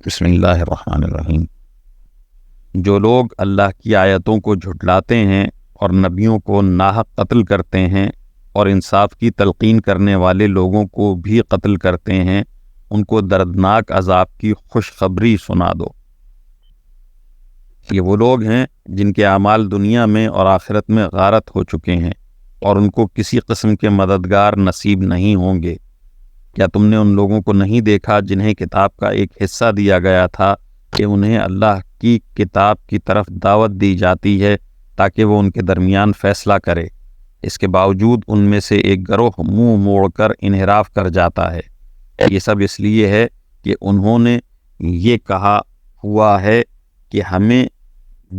بسم اللہ الرحمن الرحیم۔ جو لوگ اللہ کی آیتوں کو جھٹلاتے ہیں اور نبیوں کو ناحق قتل کرتے ہیں اور انصاف کی تلقین کرنے والے لوگوں کو بھی قتل کرتے ہیں، ان کو دردناک عذاب کی خوشخبری سنا دو۔ یہ وہ لوگ ہیں جن کے اعمال دنیا میں اور آخرت میں غارت ہو چکے ہیں اور ان کو کسی قسم کے مددگار نصیب نہیں ہوں گے۔ کیا تم نے ان لوگوں کو نہیں دیکھا جنہیں کتاب کا ایک حصہ دیا گیا تھا کہ انہیں اللہ کی کتاب کی طرف دعوت دی جاتی ہے تاکہ وہ ان کے درمیان فیصلہ کرے؟ اس کے باوجود ان میں سے ایک گروہ منہ موڑ کر انحراف کر جاتا ہے۔ یہ سب اس لیے ہے کہ انہوں نے یہ کہا ہوا ہے کہ ہمیں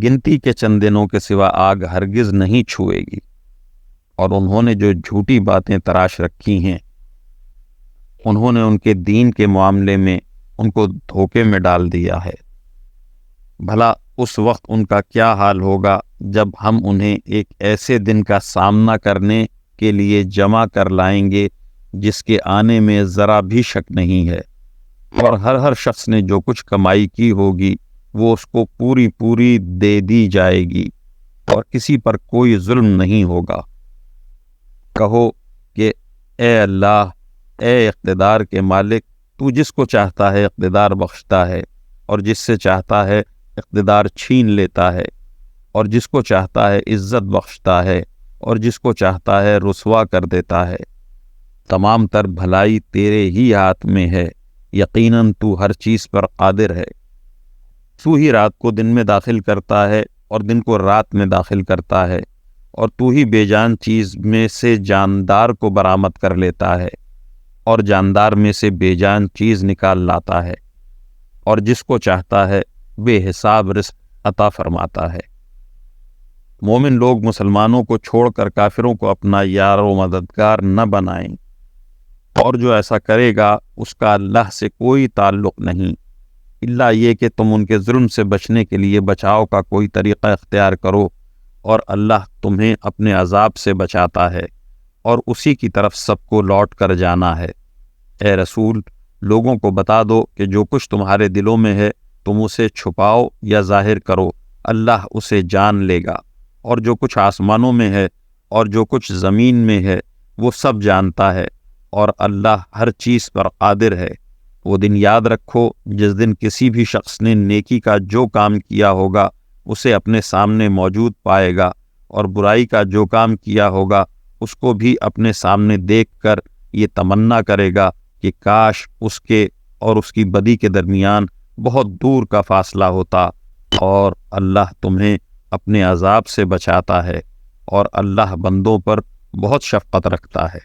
گنتی کے چند دنوں کے سوا آگ ہرگز نہیں چھوئے گی، اور انہوں نے جو جھوٹی باتیں تراش رکھی ہیں، انہوں نے ان کے دین کے معاملے میں ان کو دھوکے میں ڈال دیا ہے۔ بھلا اس وقت ان کا کیا حال ہوگا جب ہم انہیں ایک ایسے دن کا سامنا کرنے کے لیے جمع کر لائیں گے جس کے آنے میں ذرا بھی شک نہیں ہے، اور ہر شخص نے جو کچھ کمائی کی ہوگی وہ اس کو پوری پوری دے دی جائے گی، اور کسی پر کوئی ظلم نہیں ہوگا۔ کہو کہ اے اللہ، اے اقتدار کے مالک، تو جس کو چاہتا ہے اقتدار بخشتا ہے، اور جس سے چاہتا ہے اقتدار چھین لیتا ہے، اور جس کو چاہتا ہے عزت بخشتا ہے، اور جس کو چاہتا ہے رسوا کر دیتا ہے۔ تمام تر بھلائی تیرے ہی ہاتھ میں ہے، یقیناً تو ہر چیز پر قادر ہے۔ تو ہی رات کو دن میں داخل کرتا ہے اور دن کو رات میں داخل کرتا ہے، اور تو ہی بے جان چیز میں سے جاندار کو برآمد کر لیتا ہے اور جاندار میں سے بے جان چیز نکال لاتا ہے، اور جس کو چاہتا ہے بے حساب رزق عطا فرماتا ہے۔ مومن لوگ مسلمانوں کو چھوڑ کر کافروں کو اپنا یار و مددگار نہ بنائیں، اور جو ایسا کرے گا اس کا اللہ سے کوئی تعلق نہیں، الا یہ کہ تم ان کے ظلم سے بچنے کے لیے بچاؤ کا کوئی طریقہ اختیار کرو، اور اللہ تمہیں اپنے عذاب سے بچاتا ہے، اور اسی کی طرف سب کو لوٹ کر جانا ہے۔ اے رسول، لوگوں کو بتا دو کہ جو کچھ تمہارے دلوں میں ہے تم اسے چھپاؤ یا ظاہر کرو، اللہ اسے جان لے گا، اور جو کچھ آسمانوں میں ہے اور جو کچھ زمین میں ہے وہ سب جانتا ہے، اور اللہ ہر چیز پر قادر ہے۔ وہ دن یاد رکھو جس دن کسی بھی شخص نے نیکی کا جو کام کیا ہوگا اسے اپنے سامنے موجود پائے گا، اور برائی کا جو کام کیا ہوگا اس کو بھی اپنے سامنے دیکھ کر یہ تمنا کرے گا کہ کاش اس کے اور اس کی بدی کے درمیان بہت دور کا فاصلہ ہوتا، اور اللہ تمہیں اپنے عذاب سے بچاتا ہے، اور اللہ بندوں پر بہت شفقت رکھتا ہے۔